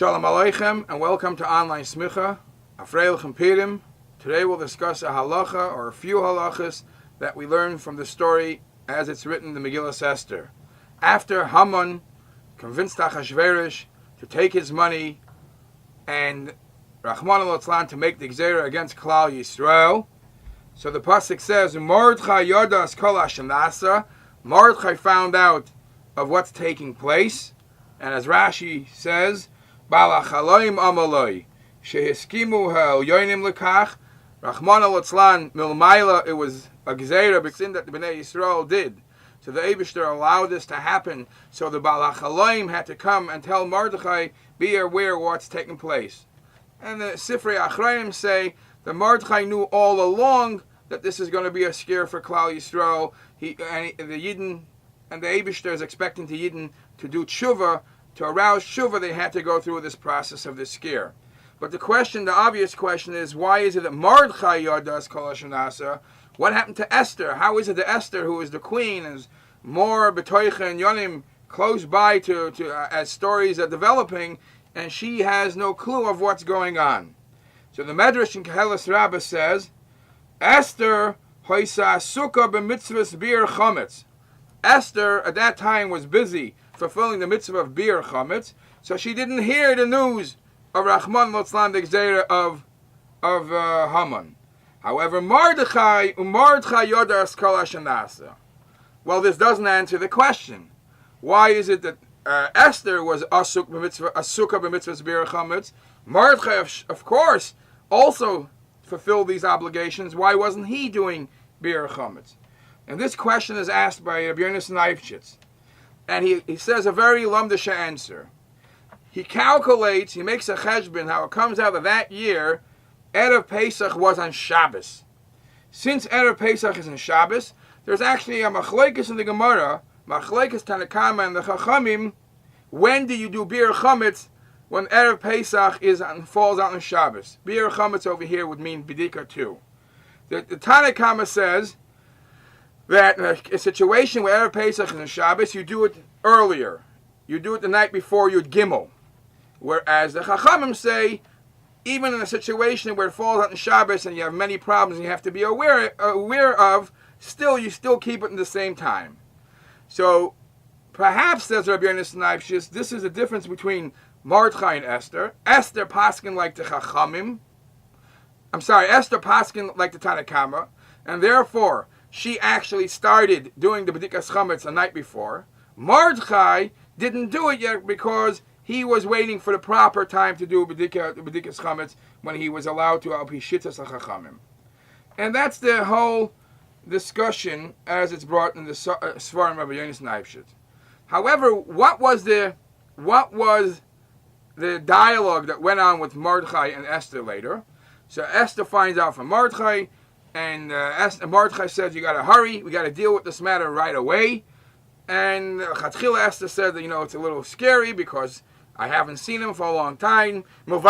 Shalom Aleichem and welcome to Online Smicha, Afreilichem Pirim. Today we'll discuss a halacha or a few halachas that we learn from the story as it's written in the Megilat Esther. After Haman convinced Achashverosh to take his money and Rahman al to make the Gzeira against Klal Yisrael, so the pasuk says, Mordechai Yodas Kol Hashanasa. Mordechai found out of what's taking place, and as Rashi says, Balachaloim Amaloi Shehiskimu Ha'elyonim Lekach. Rahman al-Atzlan Milmaila, it was a Gzeira sin that the Bnei Yisrael did. So the Eibishter allowed this to happen. So the Balachaloim had to come and tell Mordechai, be aware of what's taking place. And the Sifrei Achrayim say that Mordechai knew all along that this is going to be a scare for Klal Yisrael. The Yidden and the Eibishter is expecting the Yidden to do tshuva. To arouse tshuva, they had to go through this process of this scare. But the obvious question is, why is it that Mordechai Yodas Kol Hashanasa? What happened to Esther? How is it that Esther, who is the queen, is more betoicha and yonim close by to as stories are developing, and she has no clue of what's going on? So the Medrash in Kehelas Rabbah says, Esther hoisa sukkah b'mitzvahs bir chametz. Esther at that time was busy fulfilling the mitzvah of bir chametz, so she didn't hear the news of Rahman al-Atzlan, the Gzeira of Haman. However, Mordechai Yodas Kol Hashanasa. Well, this doesn't answer the question. Why is it that Esther was asuk b'mitzvahs bir chametz? Mordechai, of course, also fulfilled these obligations. Why wasn't he doing bir chametz? And this question is asked by Rabbi Yonasan Eifshitz. And he says a very lumdisha answer. He calculates, he makes a cheshbon, how it comes out of that year, Erev Pesach was on Shabbos. Since Erev Pesach is on Shabbos, there's actually a machlekes in the Gemara, machlekes Tanakama and the Chachamim, when do you do bir chametz when Erev Pesach falls out on Shabbos? Bir chametz over here would mean bidika too. The Tanakama says that in a situation where Erev Pesach is on Shabbos, you do it earlier. You do it the night before Yud Gimel. Whereas the Chachamim say, even in a situation where it falls out on Shabbos and you have many problems you have to be aware of, you still keep it in the same time. So, perhaps, says Rabbi Yonasan Eifshitz, this is the difference between Mordechai and Esther. Esther paskin like the Chachamim. Esther paskin like the Tanakama. And therefore, she actually started doing the B'dikas Chametz the night before. Mordechai didn't do it yet because he was waiting for the proper time to do B'dikas Chametz when he was allowed to al pi shittas HaChachamim. And that's the whole discussion as it's brought in the Svarim of Rabbi Yonasan Eifshitz. However, what was the dialogue that went on with Mordechai and Esther later? So Esther finds out from Mordechai, and Mordechai says, you got to hurry, we got to deal with this matter right away. And Chatchila Esther said that, it's a little scary because I haven't seen him for a long time. And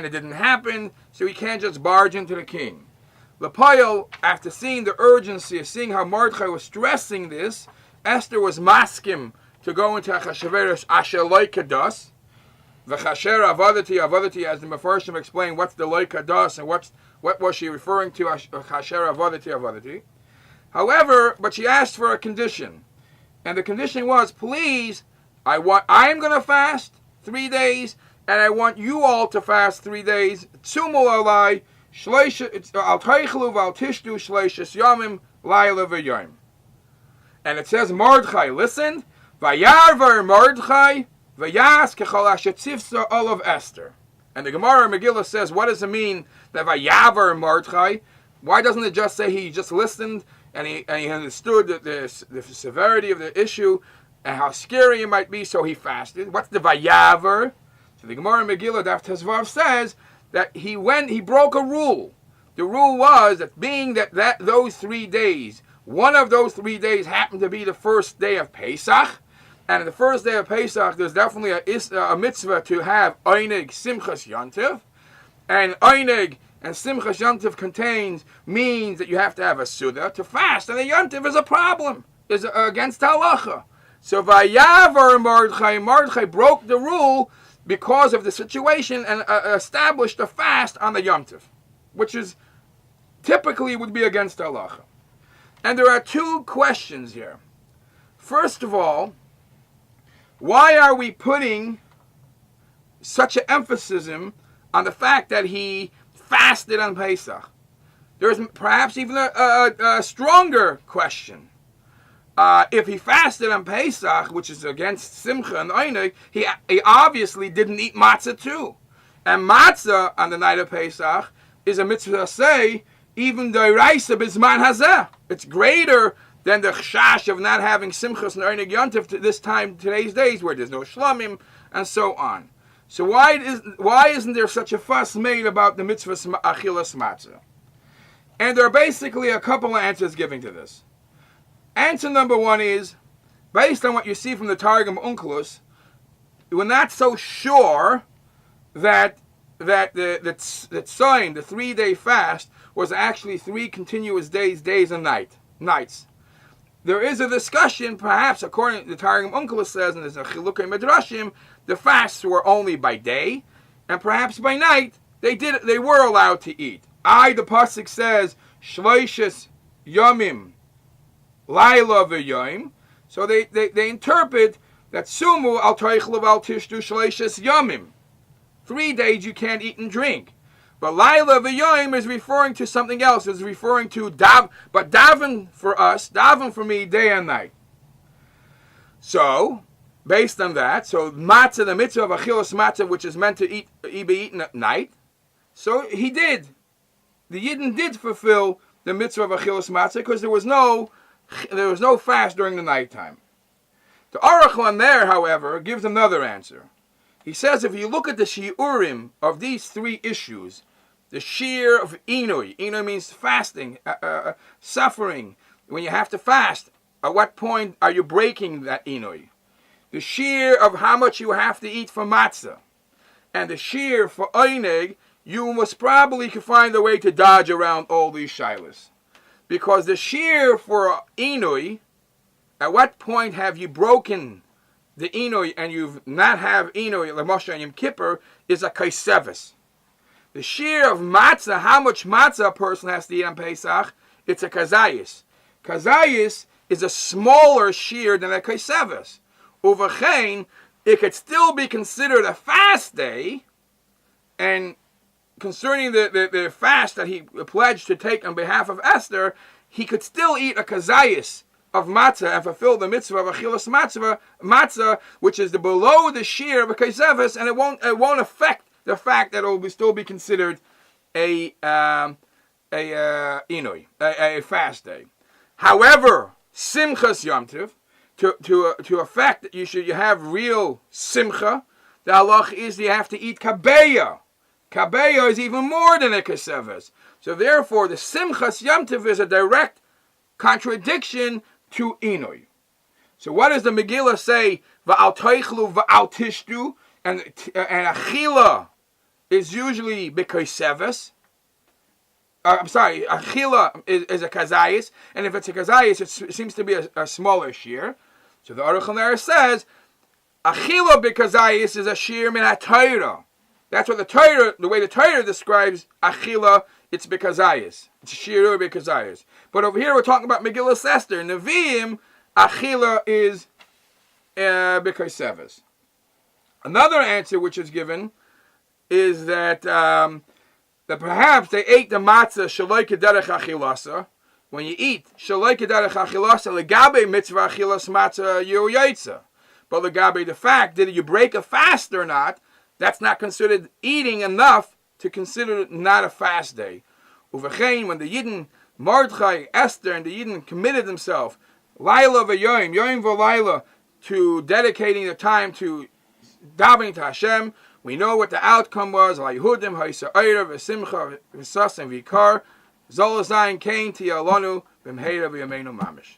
it didn't happen, so he can't just barge into the king. Lepoil, after seeing the urgency of seeing how Mordechai was stressing this, Esther was maskim to go into Achashverosh asher loikados. V'chasher avadati, as the Mefarshim explain, what's the loikados and what was she referring to? Chasher avadati. However, but she asked for a condition, and the condition was, please, I'm going to fast 3 days, and I want you all to fast 3 days. Tzumu alai al teichlu v'al tishtu shleishes yomim layla v'yom. And it says Mordechai listened. Vayarver Mordechai v'yas kechol asher tzivsa olav Esther. And the Gemara Megillah says, what does it mean that Vayaver Mordechai? Why doesn't it just say he just listened and he understood the severity of the issue and how scary it might be, so he fasted? What's the Vayaver? So the Gemara Megillah Daf Tezvav says that he broke a rule. The rule was that being that those 3 days, one of those 3 days happened to be the first day of Pesach, and the first day of Pesach there's definitely a mitzvah to have Eineg Simchas Yontiv, and Eineg and Simchas Yontiv means that you have to have a Suda to fast, and a Yontiv is a problem, is against halacha. So Vayavar Mordechai broke the rule because of the situation and established a fast on the Yom Tov, which is typically would be against halacha. And there are two questions here. First of all, why are we putting such an emphasis on the fact that he fasted on Pesach? There's perhaps even a stronger question. If he fasted on Pesach, which is against Simcha and Einig, he obviously didn't eat matzah too. And matzah on the night of Pesach is a mitzvah say, even the Raisa Bizman Hazeh. It's greater than the chash of not having Simchas and Einig Yontif to this time, today's days, where there's no shlamim, and so on. So why isn't there such a fuss made about the mitzvah achilas matzah? And there are basically a couple of answers given to this. Answer number one is, based on what you see from the Targum Onkelos, we're not so sure that the tzoyim, the 3-day fast, was actually 3 continuous days and nights. There is a discussion, perhaps according to the Targum Onkelos says, and there's a Chilukei Midrashim, the fasts were only by day, and perhaps by night they were allowed to eat. The pasuk says shloishes yomim laila v'yom, so they interpret that sumu al toichlu al tishtu shloishes yomim, 3 days you can't eat and drink. But laila v'yom is referring to something else. It's referring to daven for us, daven for me day and night. So based on that, so matzah, the mitzvah of achilas matzah, which is meant to be eaten at night, so he did. The Yidden did fulfill the mitzvah of achilas matzah because there was no fast during the nighttime. The Aruch there, however, gives another answer. He says if you look at the shiurim of these 3 issues, the shear of inui means fasting, suffering. When you have to fast, at what point are you breaking that inui? The shear of how much you have to eat for matzah, and the shear for einig, you must probably find a way to dodge around all these shilas. Because the shear for inui, at what point have you broken the inui and you've not have inui, l'moshe and Yom Kippur, is a kaisevis. The shear of matzah, how much matzah a person has to eat on Pesach, it's a kazayis. Kazayis is a smaller shear than a kaisevis. Uvachein, it could still be considered a fast day, and concerning the fast that he pledged to take on behalf of Esther, he could still eat a kazayis of matzah and fulfill the mitzvah of achilas matzah, which is below the shear of a kaisevis, and it won't affect the fact that it will still be considered a fast day. However, simchas Yom Tov, to affect that you have real simcha, the halach is you have to eat kabeya. Kabeya is even more than a kaseves. So therefore, the Simchas Yom Tov is a direct contradiction to Inui. So what does the Megillah say? Va'al toichlu va'al tishtu, and achila is usually b'kaseves. Achila is a kazayis, and if it's a kazayis, it seems to be a smaller shear. So the Aruch there says, achila b'kazayis is a shear min ha-Torah. That's what the way the Torah describes achila, it's bekazayis. It's shiru bekazayis. But over here we're talking about Megilat Esther. Nevi'im, achila is bekaiseves. Another answer which is given is that perhaps they ate the matzah shaloi kederech achilasa. When you eat shaloi kederech achilasa, legabe mitzvah achilas matzah yu yaitza. But legabe the fact that you break a fast or not, that's not considered eating enough to consider it not a fast day. Uvachein, when the Yidden, Mordechai, Esther, and the Yidden committed themselves, Laila v'yoyim, yoyim v'laila, to dedicating the time to davening to Hashem, we know what the outcome was. Layehudim, ha'isa'ira, v'simcha, v'sas, and v'ikar, zol zayin kain tiyalonu, b'mheira v'yameinu mamish.